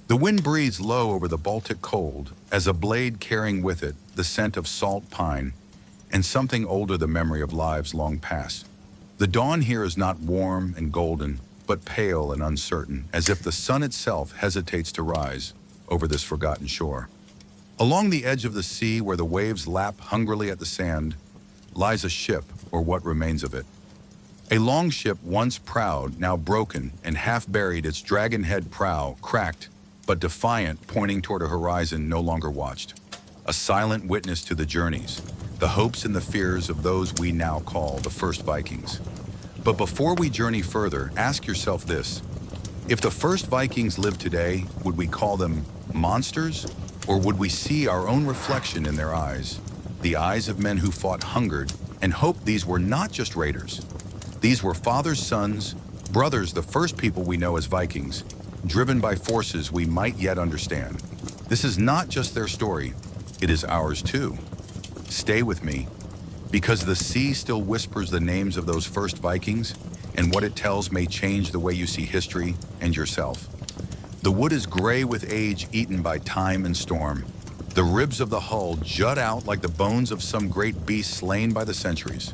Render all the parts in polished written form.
The wind breathes low over the Baltic cold, as a blade carrying with it the scent of salt pine and something older the memory of lives long past. The dawn here is not warm and golden, but pale and uncertain, as if the sun itself hesitates to rise over this forgotten shore. Along the edge of the sea, where the waves lap hungrily at the sand, lies a ship, or what remains of it. A longship once proud, now broken and half buried, its dragon-head prow cracked but defiant, pointing toward a horizon no longer watched. A silent witness to the journeys, the hopes and the fears of those we now call the first Vikings. But before we journey further, ask yourself this. If the first Vikings lived today, would we call them monsters? Or would we see our own reflection in their eyes? The eyes of men who fought hungered and hoped. These were not just raiders. These were fathers, sons, brothers, the first people we know as Vikings, driven by forces we might yet understand. This is not just their story, it is ours too. Stay with me, because the sea still whispers the names of those first Vikings, and what it tells may change the way you see history and yourself. The wood is gray with age eaten by time and storm. The ribs of the hull jut out like the bones of some great beast slain by the centuries.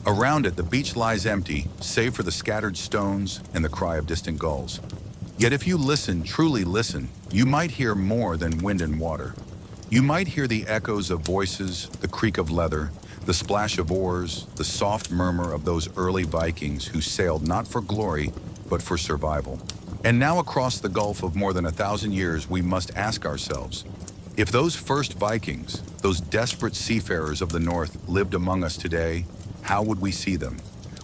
Around it, the beach lies empty, save for the scattered stones and the cry of distant gulls. Yet if you listen, truly listen, you might hear more than wind and water. You might hear the echoes of voices, the creak of leather, the splash of oars, the soft murmur of those early Vikings who sailed not for glory, but for survival. And now across the gulf of more than 1,000 years, we must ask ourselves, if those first Vikings, those desperate seafarers of the North, lived among us today, how would we see them?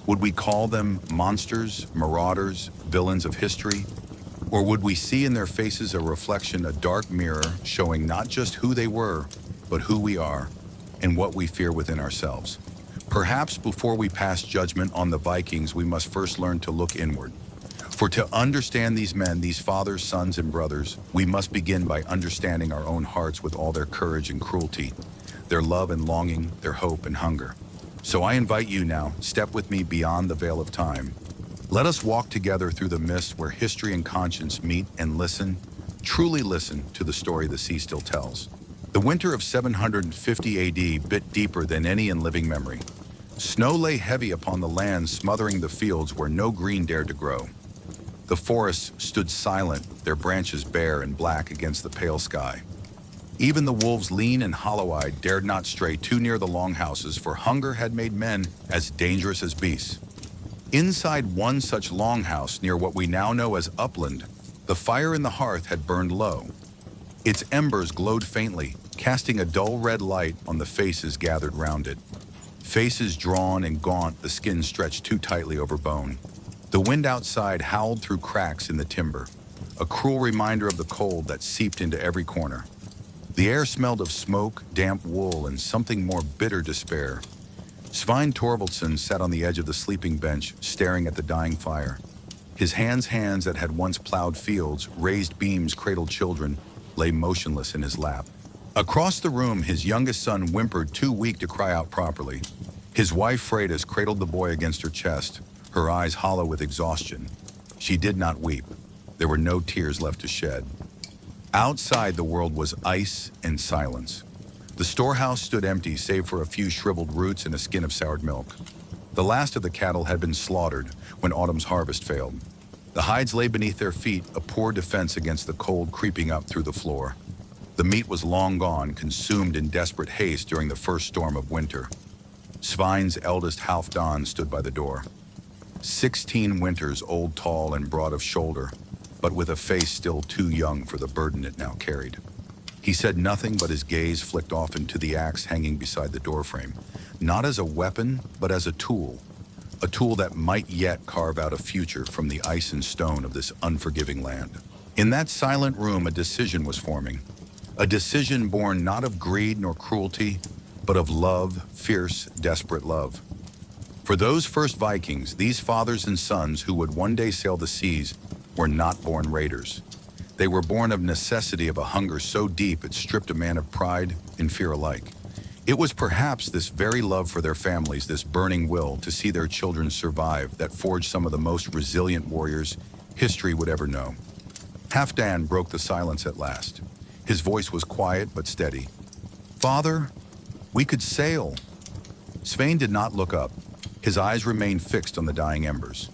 Would we call them monsters, marauders, villains of history? Or would we see in their faces a reflection, a dark mirror, showing not just who they were, but who we are and what we fear within ourselves? Perhaps before we pass judgment on the Vikings, we must first learn to look inward. For to understand these men, these fathers, sons, and brothers, we must begin by understanding our own hearts with all their courage and cruelty, their love and longing, their hope and hunger. So I invite you now, step with me beyond the veil of time. Let us walk together through the mist where history and conscience meet and listen, truly listen to the story the sea still tells. The winter of 750 AD bit deeper than any in living memory. Snow lay heavy upon the land, smothering the fields where no green dared to grow. The forests stood silent, their branches bare and black against the pale sky. Even the wolves, lean and hollow-eyed, dared not stray too near the longhouses, for hunger had made men as dangerous as beasts. Inside one such longhouse, near what we now know as Upland, the fire in the hearth had burned low. Its embers glowed faintly, casting a dull red light on the faces gathered round it. Faces drawn and gaunt, the skin stretched too tightly over bone. The wind outside howled through cracks in the timber, a cruel reminder of the cold that seeped into every corner. The air smelled of smoke, damp wool, and something more bitter despair. Svein Torvaldsson sat on the edge of the sleeping bench, staring at the dying fire. His hands that had once plowed fields, raised beams, cradled children, lay motionless in his lap. Across the room, his youngest son whimpered, too weak to cry out properly. His wife, Freydis, cradled the boy against her chest, her eyes hollow with exhaustion. She did not weep. There were no tears left to shed. Outside, the world was ice and silence. The storehouse stood empty, save for a few shriveled roots and a skin of soured milk. The last of the cattle had been slaughtered when autumn's harvest failed. The hides lay beneath their feet, a poor defense against the cold creeping up through the floor. The meat was long gone, consumed in desperate haste during the first storm of winter. Svein's eldest Halfdan stood by the door. 16 winters, old, tall, and broad of shoulder, but with a face still too young for the burden it now carried. He said nothing, but his gaze flicked off into the axe hanging beside the doorframe, not as a weapon, but as a tool that might yet carve out a future from the ice and stone of this unforgiving land. In that silent room, a decision was forming, a decision born not of greed nor cruelty, but of love, fierce, desperate love. For those first Vikings, these fathers and sons who would one day sail the seas, were not born raiders. They were born of necessity, of a hunger so deep it stripped a man of pride and fear alike. It was perhaps this very love for their families, this burning will to see their children survive, that forged some of the most resilient warriors history would ever know. Halfdan broke the silence at last. His voice was quiet but steady. "Father, we could sail." Svein did not look up. His eyes remained fixed on the dying embers.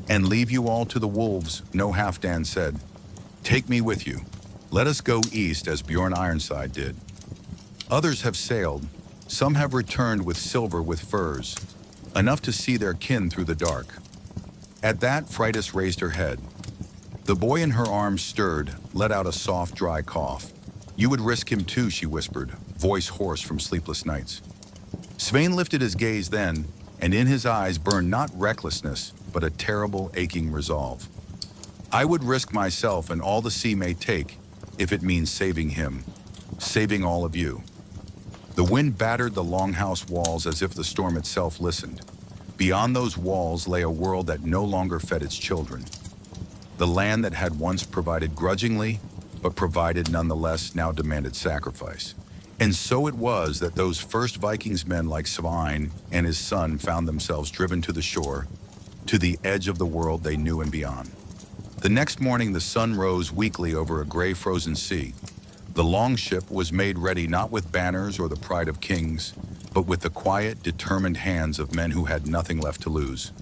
"And leave you all to the wolves," no, Halfdan said. "Take me with you. Let us go east as Bjorn Ironside did. Others have sailed. Some have returned with silver with furs, enough to see their kin through the dark." At that, Freydis raised her head. The boy in her arms stirred, let out a soft, dry cough. "You would risk him too," she whispered, voice hoarse from sleepless nights. Svein lifted his gaze then, and in his eyes burned not recklessness, but a terrible, aching resolve. "I would risk myself and all the sea may take, if it means saving him, saving all of you." The wind battered the longhouse walls as if the storm itself listened. Beyond those walls lay a world that no longer fed its children. The land that had once provided grudgingly, but provided nonetheless, now demanded sacrifice. And so it was that those first Vikings men like Svein and his son found themselves driven to the shore, to the edge of the world they knew and beyond. The next morning the sun rose weakly over a gray frozen sea. The longship was made ready not with banners or the pride of kings, but with the quiet, determined hands of men who had nothing left to lose.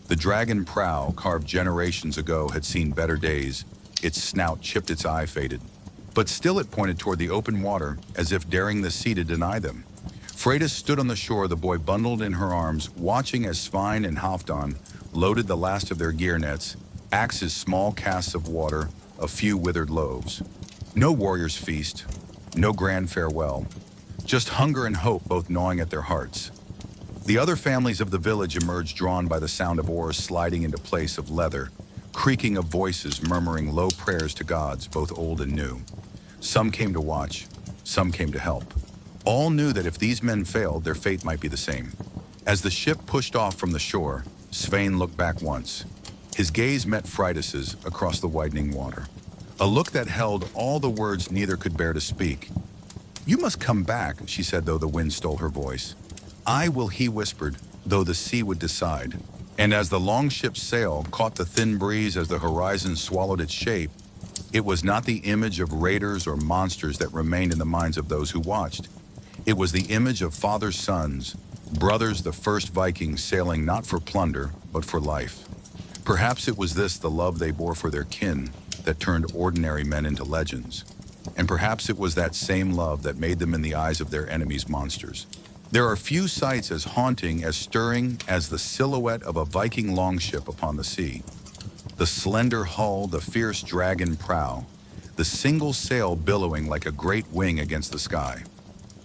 The dragon prow, carved generations ago, had seen better days. Its snout chipped, its eye faded. But still it pointed toward the open water, as if daring the sea to deny them. Freydis stood on the shore, the boy bundled in her arms, watching as Svein and Halfdan loaded the last of their gear nets, axes, small casks of water, a few withered loaves. No warrior's feast, no grand farewell, just hunger and hope both gnawing at their hearts. The other families of the village emerged, drawn by the sound of oars sliding into place, of leather, creaking of voices murmuring low prayers to gods, both old and new. Some came to watch, some came to help. All knew that if these men failed, their fate might be the same. As the ship pushed off from the shore, Svein looked back once. His gaze met Freydis's across the widening water. A look that held all the words neither could bear to speak. "You must come back," she said, though the wind stole her voice. "I will," he whispered, though the sea would decide. And as the longship's sail caught the thin breeze as the horizon swallowed its shape, it was not the image of raiders or monsters that remained in the minds of those who watched. It was the image of father's sons, brothers, the first Vikings, sailing not for plunder, but for life. Perhaps it was this, the love they bore for their kin, that turned ordinary men into legends. And perhaps it was that same love that made them in the eyes of their enemies monsters. There are few sights as haunting, as stirring, as the silhouette of a Viking longship upon the sea. The slender hull, the fierce dragon prow, the single sail billowing like a great wing against the sky.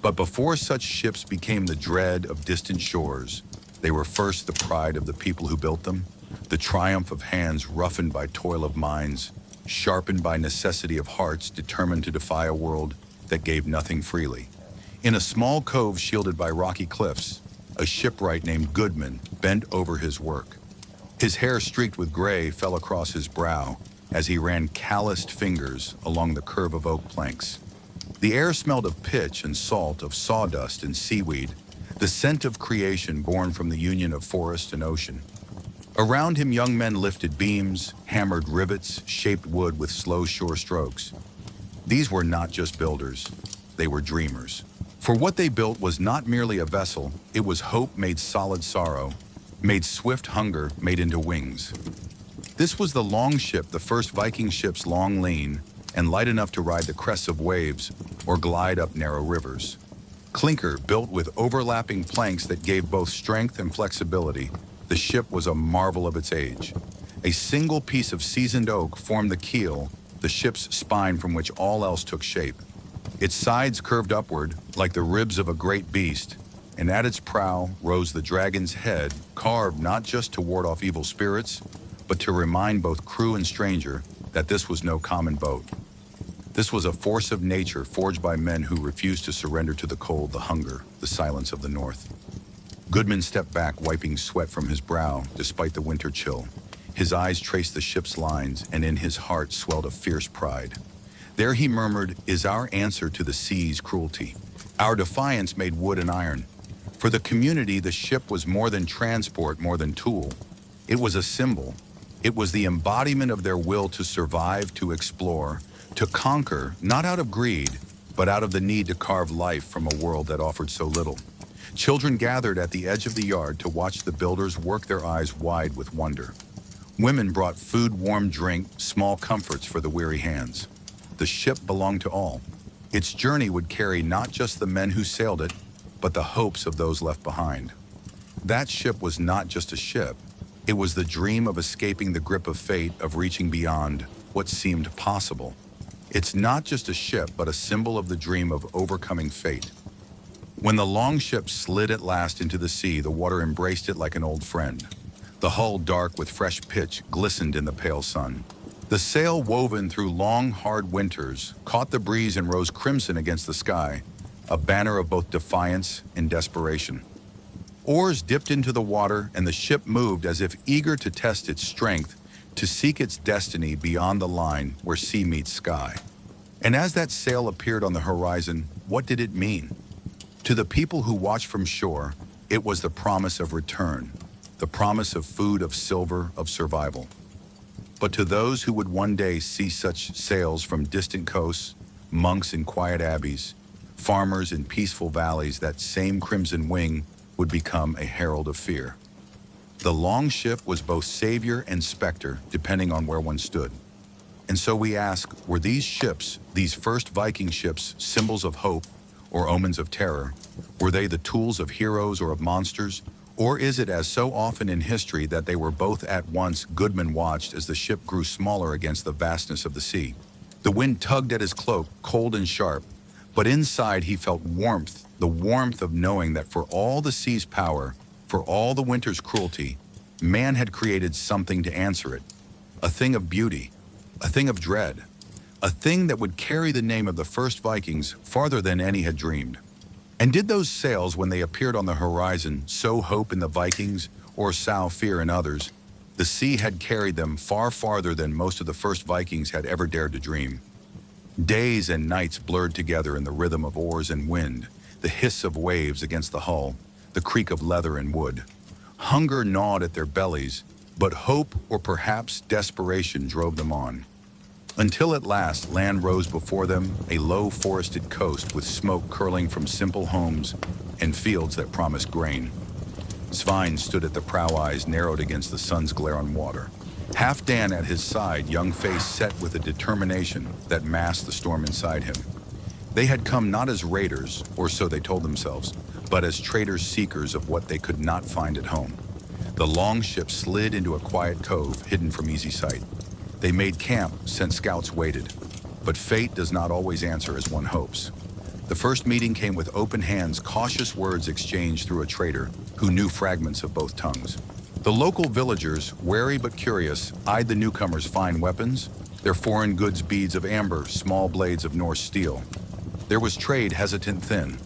But before such ships became the dread of distant shores, they were first the pride of the people who built them, the triumph of hands roughened by toil of minds, sharpened by necessity of hearts determined to defy a world that gave nothing freely. In a small cove shielded by rocky cliffs, a shipwright named Gudmund bent over his work. His hair streaked with gray fell across his brow as he ran calloused fingers along the curve of oak planks. The air smelled of pitch and salt, of sawdust and seaweed, the scent of creation born from the union of forest and ocean. Around him young men lifted beams, hammered rivets, shaped wood with slow shore strokes. These were not just builders, they were dreamers. For what they built was not merely a vessel, it was hope made solid sorrow, made swift hunger made into wings. This was the longship, the first Viking ships, long, lean, and light enough to ride the crests of waves or glide up narrow rivers. Clinker, built with overlapping planks that gave both strength and flexibility, the ship was a marvel of its age. A single piece of seasoned oak formed the keel, the ship's spine from which all else took shape. Its sides curved upward, like the ribs of a great beast, and at its prow rose the dragon's head, carved not just to ward off evil spirits, but to remind both crew and stranger that this was no common boat. This was a force of nature forged by men who refused to surrender to the cold, the hunger, the silence of the north. Gudmund stepped back, wiping sweat from his brow despite the winter chill. His eyes traced the ship's lines, and in his heart swelled a fierce pride. There he murmured, is our answer to the sea's cruelty. Our defiance made wood and iron. For the community, the ship was more than transport, more than tool. It was a symbol. It was the embodiment of their will to survive, to explore, to conquer, not out of greed, but out of the need to carve life from a world that offered so little. Children gathered at the edge of the yard to watch the builders work, their eyes wide with wonder. Women brought food, warm drink, small comforts for the weary hands. The ship belonged to all. Its journey would carry not just the men who sailed it, but the hopes of those left behind. That ship was not just a ship. It was the dream of escaping the grip of fate, of reaching beyond what seemed possible. It's not just a ship, but a symbol of the dream of overcoming fate. When the long ship slid at last into the sea, the water embraced it like an old friend. The hull, dark with fresh pitch, glistened in the pale sun. The sail, woven through long, hard winters, caught the breeze and rose crimson against the sky, a banner of both defiance and desperation. Oars dipped into the water, and the ship moved as if eager to test its strength, to seek its destiny beyond the line where sea meets sky. And as that sail appeared on the horizon, what did it mean? To the people who watched from shore, it was the promise of return, the promise of food, of silver, of survival. But to those who would one day see such sails from distant coasts, monks in quiet abbeys, farmers in peaceful valleys, that same crimson wing would become a herald of fear. The long ship was both savior and specter, depending on where one stood. And so we ask, were these ships, these first Viking ships, symbols of hope or omens of terror? Were they the tools of heroes or of monsters? Or is it, as so often in history, that they were both at once? Goodman watched as the ship grew smaller against the vastness of the sea. The wind tugged at his cloak, cold and sharp, but inside he felt warmth, the warmth of knowing that for all the sea's power, for all the winter's cruelty, man had created something to answer it. A thing of beauty, a thing of dread, a thing that would carry the name of the first Vikings farther than any had dreamed. And did those sails, when they appeared on the horizon, sow hope in the Vikings or sow fear in others? The sea had carried them far farther than most of the first Vikings had ever dared to dream. Days and nights blurred together in the rhythm of oars and wind, the hiss of waves against the hull, the creak of leather and wood. Hunger gnawed at their bellies, but hope, or perhaps desperation, drove them on. Until at last land rose before them, a low forested coast with smoke curling from simple homes and fields that promised grain. Svein stood at the prow, eyes narrowed against the sun's glare on water. Halfdan at his side, young face set with a determination that masked the storm inside him. They had come not as raiders, or so they told themselves, but as traders, seekers of what they could not find at home. The long ship slid into a quiet cove, hidden from easy sight. They made camp, sent scouts, waited. But fate does not always answer as one hopes. The first meeting came with open hands, cautious words exchanged through a trader who knew fragments of both tongues. The local villagers, wary but curious, eyed the newcomers' fine weapons, their foreign goods, beads of amber, small blades of Norse steel. There was trade, hesitant, thin.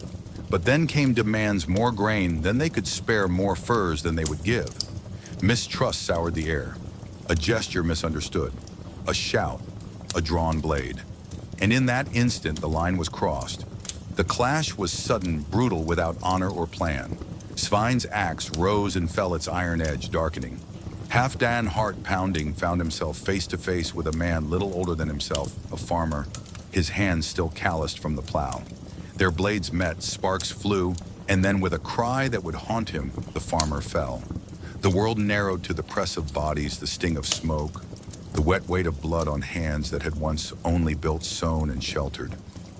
But then came demands, more grain than they could spare, more furs than they would give. Mistrust soured the air. A gesture misunderstood, a shout, a drawn blade. And in that instant, the line was crossed. The clash was sudden, brutal, without honor or plan. Svein's axe rose and fell, its iron edge darkening. Halfdan, heart pounding, found himself face to face with a man little older than himself, a farmer, his hands still calloused from the plow. Their blades met, sparks flew, and then with a cry that would haunt him, the farmer fell. The world narrowed to the press of bodies, the sting of smoke, the wet weight of blood on hands that had once only built, sown, and sheltered.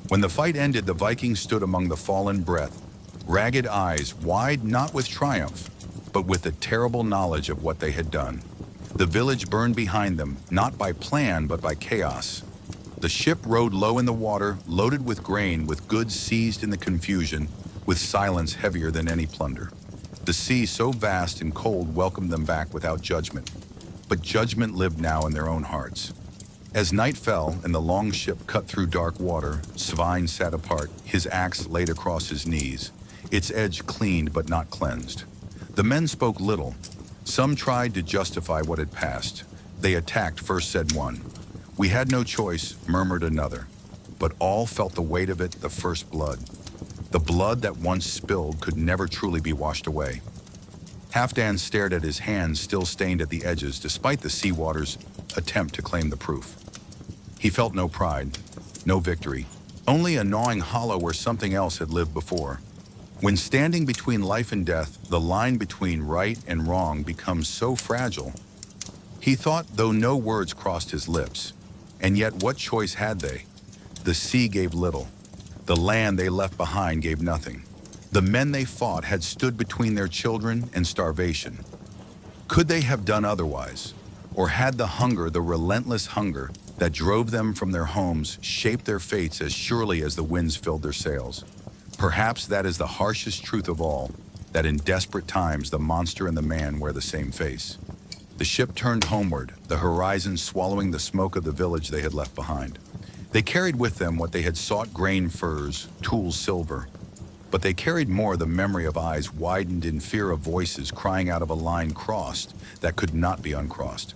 When the fight ended, the Vikings stood among the fallen, breath, ragged eyes wide not with triumph, but with the terrible knowledge of what they had done. The village burned behind them, not by plan, but by chaos. The ship rode low in the water, loaded with grain, with goods seized in the confusion, with silence heavier than any plunder. The sea, so vast and cold, welcomed them back without judgment. But judgment lived now in their own hearts. As night fell and the long ship cut through dark water, Svein sat apart, his axe laid across his knees, its edge cleaned but not cleansed. The men spoke little. Some tried to justify what had passed. They attacked, first said one. We had no choice, murmured another. But all felt the weight of it, the first blood. The blood that once spilled could never truly be washed away. Halfdan stared at his hands still stained at the edges despite the sea water's attempt to claim the proof. He felt no pride, no victory, only a gnawing hollow where something else had lived before. When standing between life and death, the line between right and wrong becomes so fragile. He thought, though no words crossed his lips. And yet what choice had they? The sea gave little. The land they left behind gave nothing. The men they fought had stood between their children and starvation. Could they have done otherwise? Or had the hunger, the relentless hunger that drove them from their homes, shaped their fates as surely as the winds filled their sails? Perhaps that is the harshest truth of all, that in desperate times the monster and the man wear the same face. The ship turned homeward, the horizon swallowing the smoke of the village they had left behind. They carried with them what they had sought: grain, furs, tools, silver. But they carried more: the memory of eyes widened in fear of voices crying out of a line crossed that could not be uncrossed.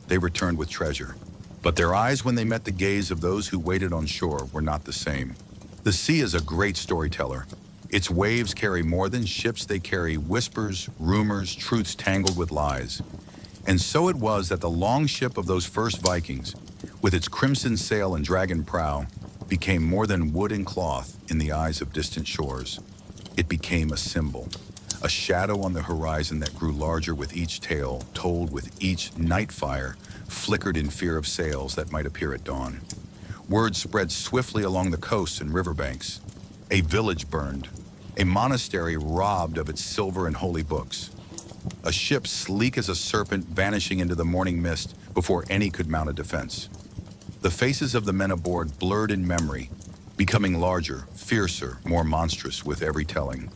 They returned with treasure. But their eyes, when they met the gaze of those who waited on shore, were not the same. The sea is a great storyteller. Its waves carry more than ships. They carry whispers, rumors, truths tangled with lies. And so it was that the long ship of those first Vikings, with its crimson sail and dragon prow, became more than wood and cloth in the eyes of distant shores. It became a symbol, a shadow on the horizon that grew larger with each tale told, with each night fire flickered in fear of sails that might appear at dawn. Word spread swiftly along the coasts and riverbanks. A village burned, a monastery robbed of its silver and holy books. A ship sleek as a serpent vanishing into the morning mist before any could mount a defense. The faces of the men aboard blurred in memory, becoming larger, fiercer, more monstrous with every telling.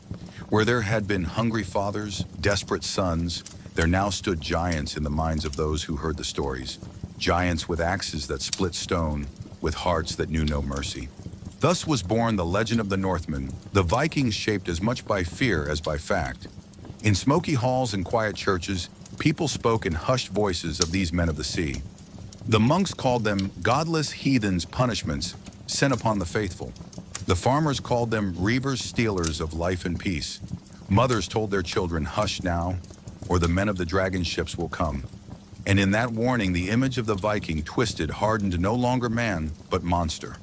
Where there had been hungry fathers, desperate sons, there now stood giants in the minds of those who heard the stories. Giants with axes that split stone, with hearts that knew no mercy. Thus was born the legend of the Northmen, the Vikings, shaped as much by fear as by fact. In smoky halls and quiet churches, people spoke in hushed voices of these men of the sea. The monks called them godless heathens, punishments sent upon the faithful. The farmers called them reavers, stealers of life and peace. Mothers told their children, hush now, or the men of the dragon ships will come. And in that warning, the image of the Viking twisted, hardened, no longer man, but monster.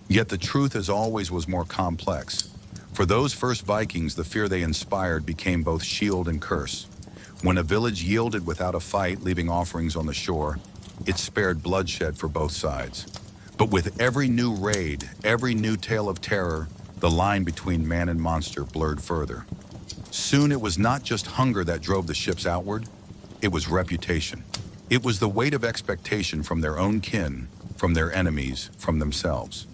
Yet the truth, as always, was more complex. For those first Vikings, the fear they inspired became both shield and curse. When a village yielded without a fight, leaving offerings on the shore, it spared bloodshed for both sides. But with every new raid, every new tale of terror, the line between man and monster blurred further. Soon it was not just hunger that drove the ships outward, it was reputation. It was the weight of expectation from their own kin, from their enemies, from themselves.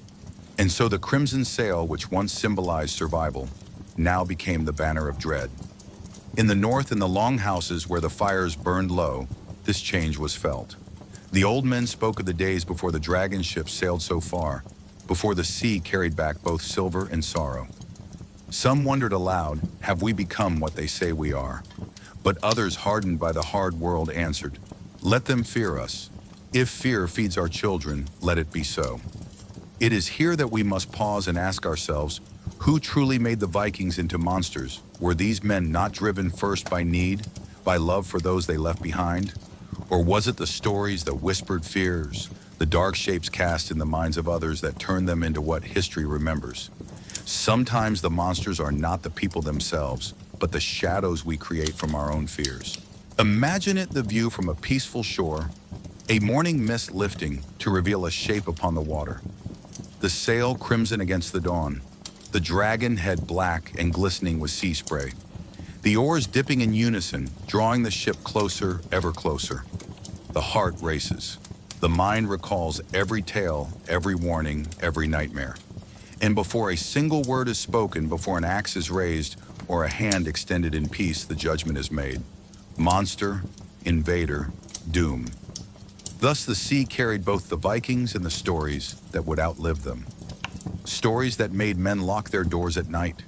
And so the crimson sail, which once symbolized survival, now became the banner of dread. In the north, in the longhouses where the fires burned low, this change was felt. The old men spoke of the days before the dragon ships sailed so far, before the sea carried back both silver and sorrow. Some wondered aloud, have we become what they say we are? But others, hardened by the hard world, answered, let them fear us. If fear feeds our children, let it be so. It is here that we must pause and ask ourselves, who truly made the Vikings into monsters? Were these men not driven first by need, by love for those they left behind? Or was it the stories, the whispered fears, the dark shapes cast in the minds of others that turned them into what history remembers? Sometimes the monsters are not the people themselves, but the shadows we create from our own fears. Imagine it, the view from a peaceful shore, a morning mist lifting to reveal a shape upon the water. The sail crimson against the dawn, the dragon head black and glistening with sea spray. The oars dipping in unison, drawing the ship closer, ever closer. The heart races. The mind recalls every tale, every warning, every nightmare. And before a single word is spoken, before an axe is raised, or a hand extended in peace, the judgment is made. Monster, invader, doom. Thus the sea carried both the Vikings and the stories that would outlive them. Stories that made men lock their doors at night.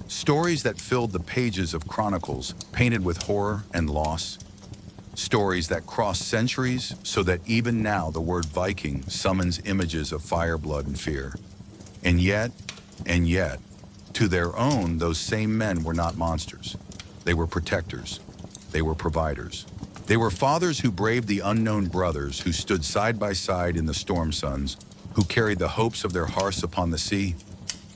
Stories that filled the pages of chronicles painted with horror and loss. Stories that crossed centuries so that even now the word Viking summons images of fire, blood, and fear. And yet, to their own, those same men were not monsters. They were protectors. They were providers. They were fathers who braved the unknown brothers who stood side by side in the storm suns, who carried the hopes of their hearths upon the sea.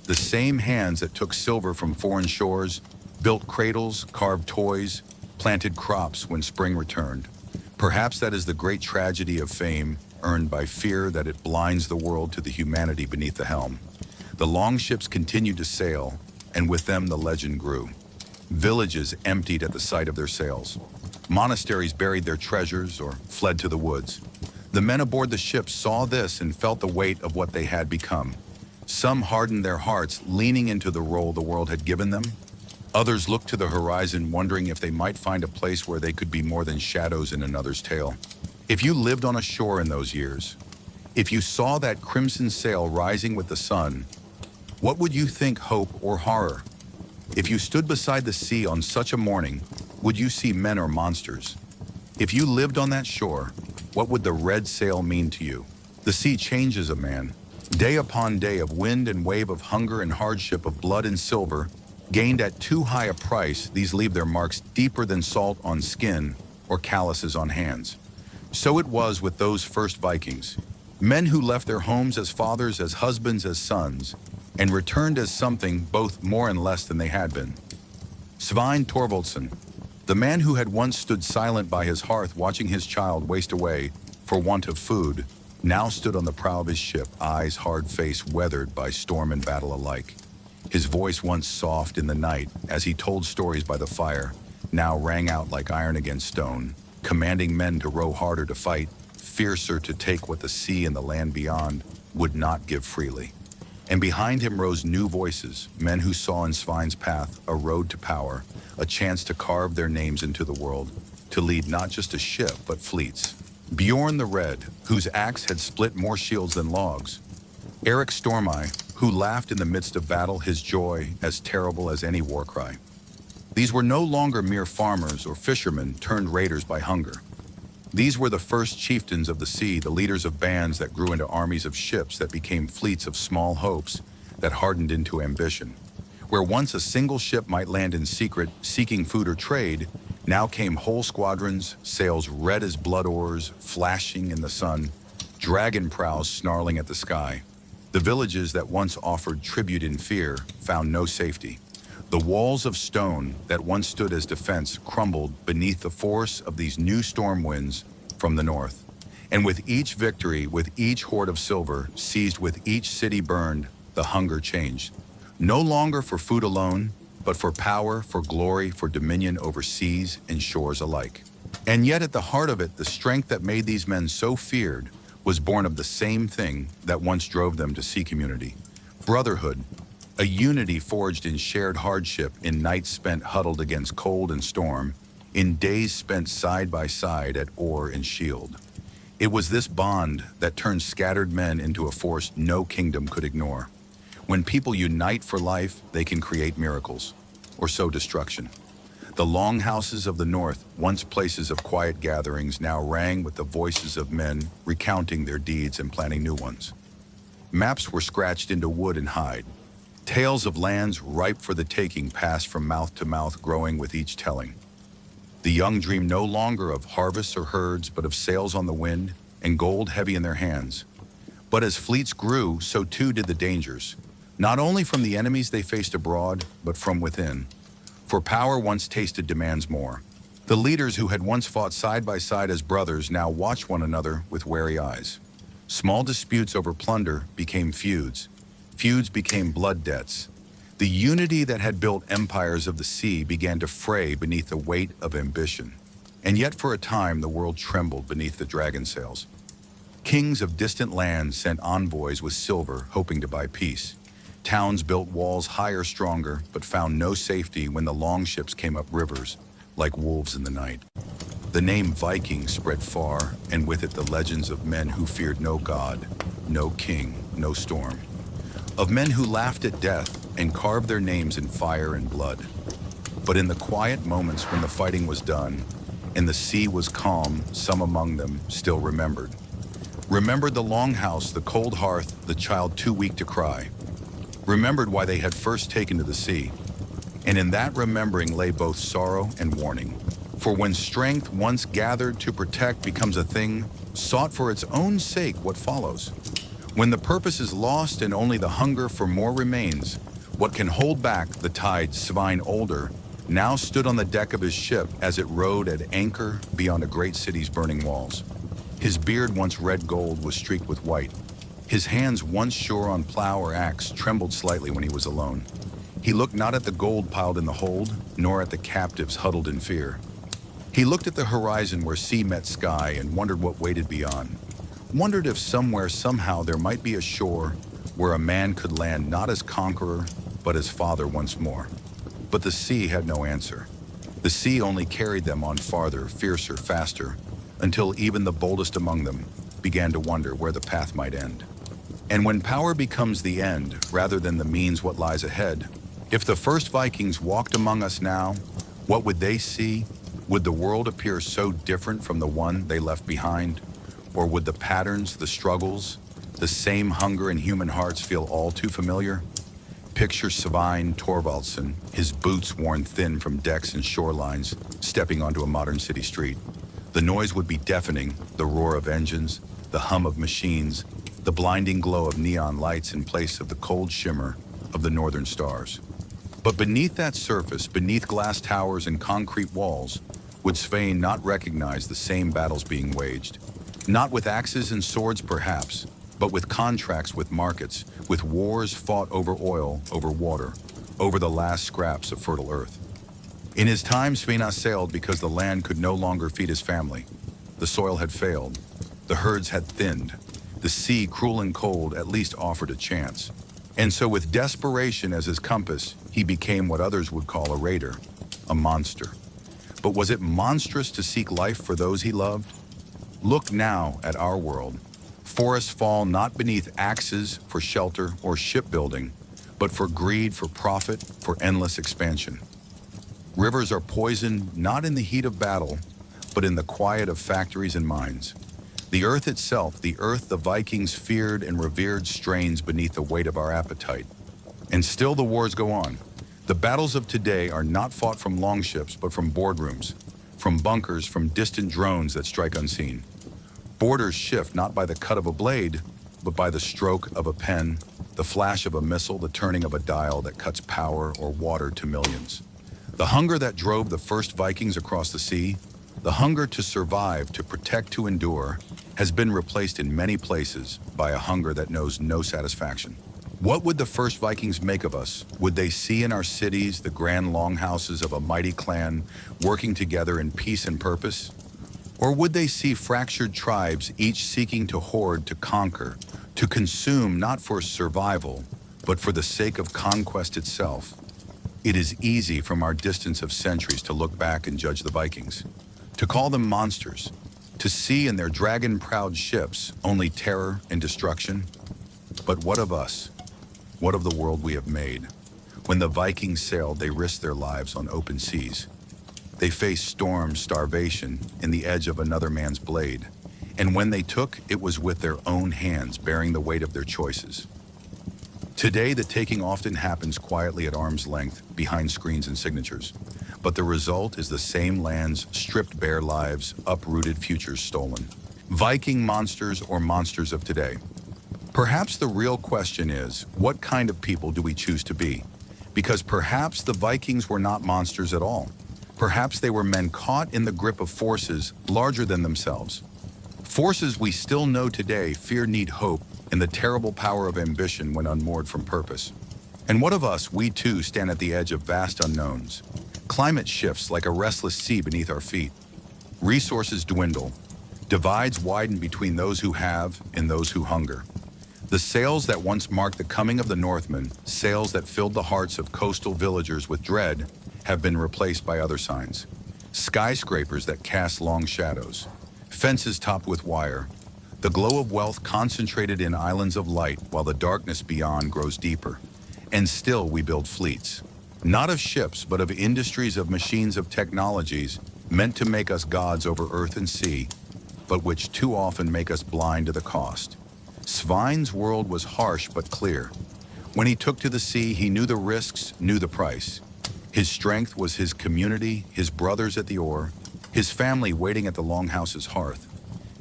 The same hands that took silver from foreign shores, built cradles, carved toys, planted crops when spring returned. Perhaps that is the great tragedy of fame, earned by fear that it blinds the world to the humanity beneath the helm. The longships continued to sail, and with them the legend grew. Villages emptied at the sight of their sails. Monasteries buried their treasures or fled to the woods. The men aboard the ships saw this and felt the weight of what they had become. Some hardened their hearts, leaning into the role the world had given them. Others looked to the horizon, wondering if they might find a place where they could be more than shadows in another's tale. If you lived on a shore in those years, if you saw that crimson sail rising with the sun, what would you think, hope or horror? If you stood beside the sea on such a morning, would you see men or monsters? If you lived on that shore, what would the red sail mean to you? The sea changes a man. Day upon day of wind and wave of hunger and hardship, of blood and silver, gained at too high a price, these leave their marks deeper than salt on skin or calluses on hands. So it was with those first Vikings, men who left their homes as fathers, as husbands, as sons, and returned as something both more and less than they had been. Svein Thorvaldsson, the man who had once stood silent by his hearth watching his child waste away for want of food, now stood on the prow of his ship, eyes hard face weathered by storm and battle alike. His voice, once soft in the night as he told stories by the fire, now rang out like iron against stone, commanding men to row harder to fight, fiercer to take what the sea and the land beyond would not give freely. And behind him rose new voices, men who saw in Svein's path a road to power, a chance to carve their names into the world, to lead not just a ship, but fleets. Bjorn the Red, whose axe had split more shields than logs. Eric Stormy, who laughed in the midst of battle, his joy as terrible as any war cry. These were no longer mere farmers or fishermen turned raiders by hunger. These were the first chieftains of the sea, the leaders of bands that grew into armies of ships that became fleets of small hopes that hardened into ambition. Where once a single ship might land in secret, seeking food or trade, now came whole squadrons, sails red as blood oars, flashing in the sun, dragon prows snarling at the sky. The villages that once offered tribute in fear found no safety. The walls of stone that once stood as defense crumbled beneath the force of these new storm winds from the north. And with each victory, with each hoard of silver seized, with each city burned, the hunger changed. No longer for food alone, but for power, for glory, for dominion over seas and shores alike. And yet at the heart of it, the strength that made these men so feared was born of the same thing that once drove them to sea community. Brotherhood, a unity forged in shared hardship, in nights spent huddled against cold and storm, in days spent side by side at oar and shield. It was this bond that turned scattered men into a force no kingdom could ignore. When people unite for life, they can create miracles, or sow destruction. The longhouses of the north, once places of quiet gatherings, now rang with the voices of men recounting their deeds and planning new ones. Maps were scratched into wood and hide. Tales of lands ripe for the taking passed from mouth to mouth, growing with each telling. The young dreamed no longer of harvests or herds, but of sails on the wind and gold heavy in their hands. But as fleets grew, so too did the dangers, not only from the enemies they faced abroad, but from within. For power once tasted demands more. The leaders who had once fought side by side as brothers now watched one another with wary eyes. Small disputes over plunder became feuds. Feuds became blood debts. The unity that had built empires of the sea began to fray beneath the weight of ambition. And yet for a time the world trembled beneath the dragon sails. Kings of distant lands sent envoys with silver, hoping to buy peace. Towns built walls higher, stronger, but found no safety when the longships came up rivers, like wolves in the night. The name Viking spread far, and with it the legends of men who feared no god, no king, no storm. Of men who laughed at death and carved their names in fire and blood. But in the quiet moments when the fighting was done, and the sea was calm, some among them still remembered. Remembered the longhouse, the cold hearth, the child too weak to cry. Remembered why they had first taken to the sea. And in that remembering lay both sorrow and warning. For when strength once gathered to protect becomes a thing sought for its own sake, what follows? When the purpose is lost and only the hunger for more remains, what can hold back the tide? Svein Older now stood on the deck of his ship as it rode at anchor beyond a great city's burning walls. His beard, once red gold, was streaked with white. His hands, once sure on plow or axe, trembled slightly when he was alone. He looked not at the gold piled in the hold, nor at the captives huddled in fear. He looked at the horizon where sea met sky and wondered what waited beyond. Wondered if somewhere, somehow, there might be a shore where a man could land not as conqueror, but as father once more. But the sea had no answer. The sea only carried them on farther, fiercer, faster, until even the boldest among them began to wonder where the path might end. And when power becomes the end, rather than the means what lies ahead, if the first Vikings walked among us now, what would they see? Would the world appear so different from the one they left behind? Or would the patterns, the struggles, the same hunger in human hearts feel all too familiar? Picture Svein Thorvaldsson, his boots worn thin from decks and shorelines, stepping onto a modern city street. The noise would be deafening, the roar of engines, the hum of machines, the blinding glow of neon lights in place of the cold shimmer of the northern stars. But beneath that surface, beneath glass towers and concrete walls, would Svein not recognize the same battles being waged? Not with axes and swords perhaps, but with contracts, with markets, with wars fought over oil, over water, over the last scraps of fertile earth. In his time, Svein sailed because the land could no longer feed his family. The soil had failed. The herds had thinned. The sea, cruel and cold, at least offered a chance. And so with desperation as his compass, he became what others would call a raider, a monster. But was it monstrous to seek life for those he loved? Look now at our world. Forests fall not beneath axes for shelter or shipbuilding, but for greed, for profit, for endless expansion. Rivers are poisoned not in the heat of battle, but in the quiet of factories and mines. The earth itself, the earth the Vikings feared and revered, strains beneath the weight of our appetite. And still the wars go on. The battles of today are not fought from longships, but from boardrooms, from bunkers, from distant drones that strike unseen. Borders shift not by the cut of a blade, but by the stroke of a pen, the flash of a missile, the turning of a dial that cuts power or water to millions. The hunger that drove the first Vikings across the sea, the hunger to survive, to protect, to endure, has been replaced in many places by a hunger that knows no satisfaction. What would the first Vikings make of us? Would they see in our cities the grand longhouses of a mighty clan working together in peace and purpose? Or would they see fractured tribes, each seeking to hoard, to conquer, to consume, not for survival, but for the sake of conquest itself? It is easy from our distance of centuries to look back and judge the Vikings, to call them monsters, to see in their dragon-proud ships only terror and destruction. But what of us? What of the world we have made? When the Vikings sailed, they risked their lives on open seas. They faced storms, starvation, and the edge of another man's blade. And when they took, it was with their own hands, bearing the weight of their choices. Today, the taking often happens quietly at arm's length, behind screens and signatures. But the result is the same land's stripped bare lives, uprooted futures stolen. Viking monsters or monsters of today? Perhaps the real question is, what kind of people do we choose to be? Because perhaps the Vikings were not monsters at all. Perhaps they were men caught in the grip of forces larger than themselves. Forces we still know today fear, need, hope, and the terrible power of ambition when unmoored from purpose. And what of us? We too stand at the edge of vast unknowns. Climate shifts like a restless sea beneath our feet. Resources dwindle. Divides widen between those who have and those who hunger. The sails that once marked the coming of the Northmen, sails that filled the hearts of coastal villagers with dread, have been replaced by other signs. Skyscrapers that cast long shadows. Fences topped with wire. The glow of wealth concentrated in islands of light while the darkness beyond grows deeper. And still we build fleets. Not of ships, but of industries, of machines, of technologies meant to make us gods over earth and sea, but which too often make us blind to the cost. Svein's world was harsh but clear. When he took to the sea, he knew the risks, knew the price. His strength was his community, his brothers at the oar, his family waiting at the longhouse's hearth.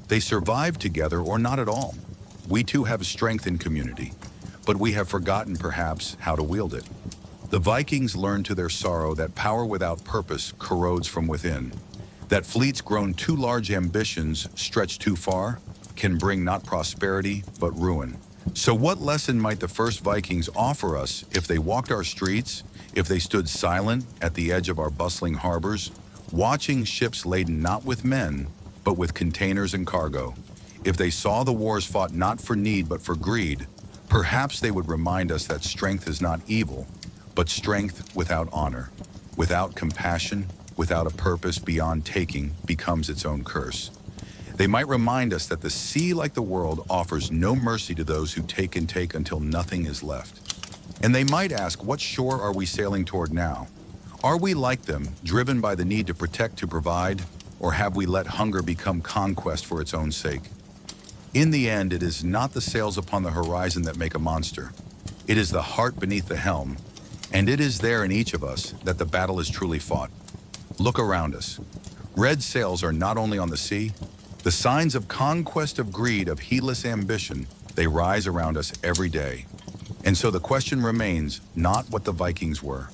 They survived together or not at all. We too have strength in community, but we have forgotten perhaps how to wield it. The Vikings learned to their sorrow that power without purpose corrodes from within, that fleets grown too large, ambitions stretched too far, can bring not prosperity but ruin. So what lesson might the first Vikings offer us if they walked our streets, if they stood silent at the edge of our bustling harbors, watching ships laden not with men, but with containers and cargo? If they saw the wars fought not for need but for greed, perhaps they would remind us that strength is not evil, but strength without honor, without compassion, without a purpose beyond taking, becomes its own curse. They might remind us that the sea, like the world, offers no mercy to those who take and take until nothing is left. And they might ask, what shore are we sailing toward now? Are we like them, driven by the need to protect, to provide, or have we let hunger become conquest for its own sake? In the end, it is not the sails upon the horizon that make a monster. It is the heart beneath the helm, and it is there in each of us that the battle is truly fought. Look around us. Red sails are not only on the sea, the signs of conquest, of greed, of heedless ambition, they rise around us every day. And so the question remains not what the Vikings were,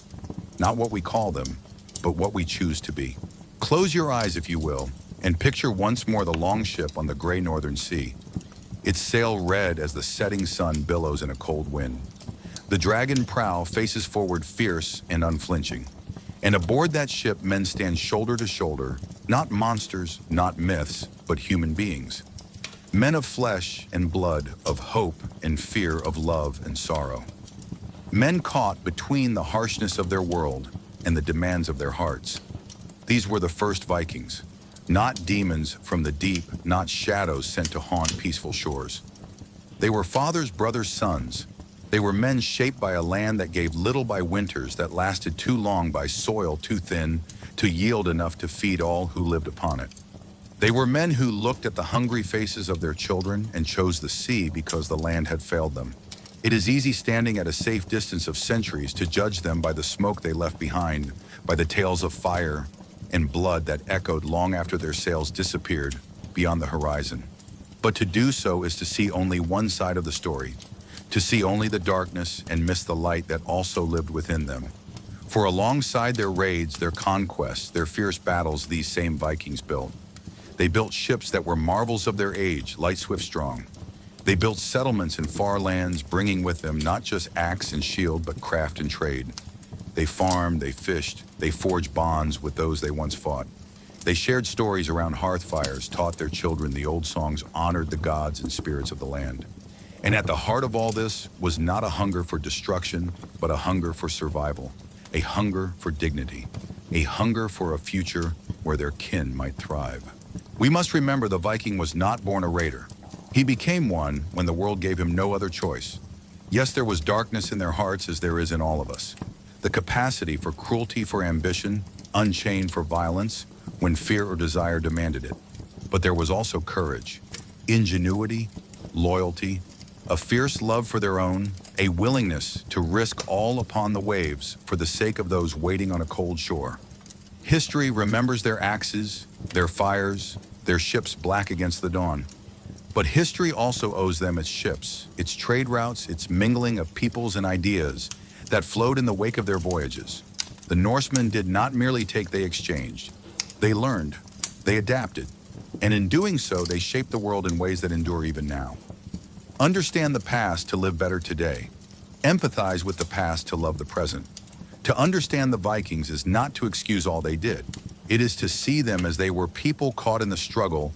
not what we call them, but what we choose to be. Close your eyes, if you will, and picture once more the long ship on the gray northern sea. Its sail red as the setting sun billows in a cold wind. The dragon prow faces forward fierce and unflinching. And aboard that ship, men stand shoulder to shoulder, not monsters, not myths, but human beings. Men of flesh and blood, of hope and fear, of love and sorrow. Men caught between the harshness of their world and the demands of their hearts. These were the first Vikings, not demons from the deep, not shadows sent to haunt peaceful shores. They were fathers, brothers, sons. They were men shaped by a land that gave little, by winters that lasted too long, by soil too thin to yield enough to feed all who lived upon it. They were men who looked at the hungry faces of their children and chose the sea because the land had failed them. It is easy, standing at a safe distance of centuries, to judge them by the smoke they left behind, by the tales of fire and blood that echoed long after their sails disappeared beyond the horizon. But to do so is to see only one side of the story, to see only the darkness and miss the light that also lived within them. For alongside their raids, their conquests, their fierce battles, these same Vikings built. They built ships that were marvels of their age, light, swift, strong. They built settlements in far lands, bringing with them not just axe and shield, but craft and trade. They farmed, they fished, they forged bonds with those they once fought. They shared stories around hearth fires, taught their children the old songs, honored the gods and spirits of the land. And at the heart of all this was not a hunger for destruction, but a hunger for survival, a hunger for dignity, a hunger for a future where their kin might thrive. We must remember the Viking was not born a raider. He became one when the world gave him no other choice. Yes, there was darkness in their hearts, as there is in all of us. The capacity for cruelty, for ambition, unchained for violence, when fear or desire demanded it. But there was also courage, ingenuity, loyalty, a fierce love for their own, a willingness to risk all upon the waves for the sake of those waiting on a cold shore. History remembers their axes, their fires, their ships black against the dawn. But history also owes them its ships, its trade routes, its mingling of peoples and ideas that flowed in the wake of their voyages. The Norsemen did not merely take, they exchanged. They learned, they adapted, and in doing so, they shaped the world in ways that endure even now. Understand the past to live better today. Empathize with the past to love the present. To understand the Vikings is not to excuse all they did. It is to see them as they were people caught in the struggle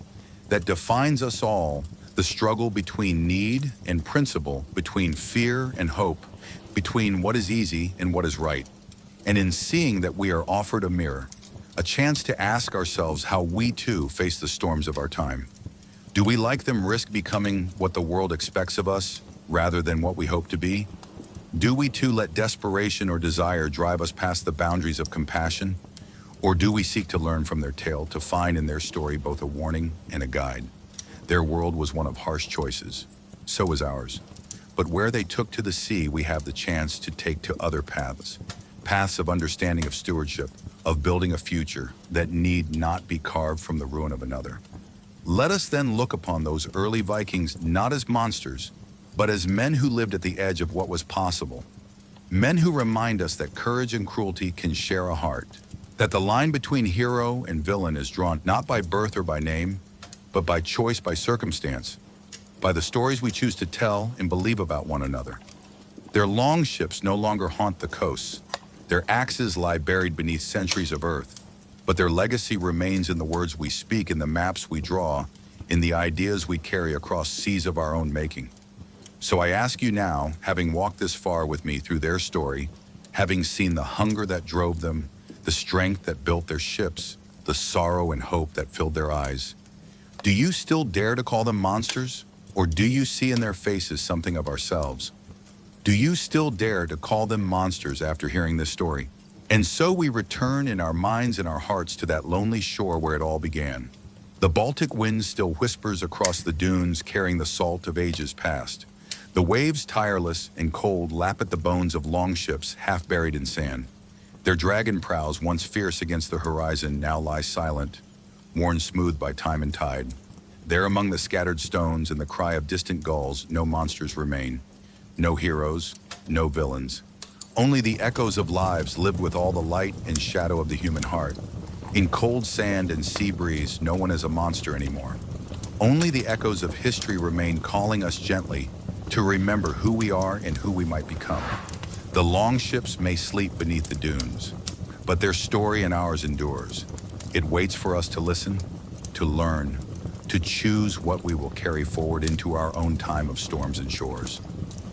that defines us all, the struggle between need and principle, between fear and hope, between what is easy and what is right. And in seeing that, we are offered a mirror, a chance to ask ourselves how we too face the storms of our time. Do we, like them, risk becoming what the world expects of us rather than what we hope to be? Do we too let desperation or desire drive us past the boundaries of compassion? Or do we seek to learn from their tale, to find in their story both a warning and a guide? Their world was one of harsh choices. So is ours. But where they took to the sea, we have the chance to take to other paths. paths of understanding, of stewardship, of building a future that need not be carved from the ruin of another. Let us then look upon those early Vikings not as monsters, but as men who lived at the edge of what was possible. Men who remind us that courage and cruelty can share a heart, that the line between hero and villain is drawn not by birth or by name, but by choice, by circumstance, by the stories we choose to tell and believe about one another. Their longships no longer haunt the coasts. Their axes lie buried beneath centuries of earth, but their legacy remains in the words we speak, in the maps we draw, in the ideas we carry across seas of our own making. So I ask you now, having walked this far with me through their story, having seen the hunger that drove them, the strength that built their ships, the sorrow and hope that filled their eyes, do you still dare to call them monsters? Or do you see in their faces something of ourselves? Do you still dare to call them monsters after hearing this story? And so we return in our minds and our hearts to that lonely shore where it all began. The Baltic wind still whispers across the dunes, carrying the salt of ages past. The waves, tireless and cold, lap at the bones of longships half buried in sand. Their dragon prows, once fierce against the horizon, now lie silent, worn smooth by time and tide. There among the scattered stones and the cry of distant gulls, no monsters remain. No heroes, no villains. Only the echoes of lives lived with all the light and shadow of the human heart. In cold sand and sea breeze, no one is a monster anymore. Only the echoes of history remain, calling us gently to remember who we are and who we might become. The longships may sleep beneath the dunes, but their story and ours endures. It waits for us to listen, to learn, to choose what we will carry forward into our own time of storms and shores.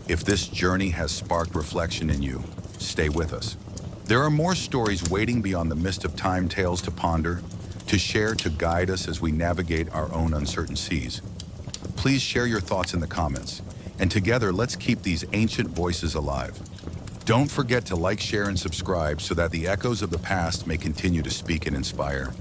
If this journey has sparked reflection in you, stay with us. There are more stories waiting beyond the mist of time, tales to ponder, to share, to guide us as we navigate our own uncertain seas. Please share your thoughts in the comments, and together let's keep these ancient voices alive. Don't forget to like, share, and subscribe so that the echoes of the past may continue to speak and inspire.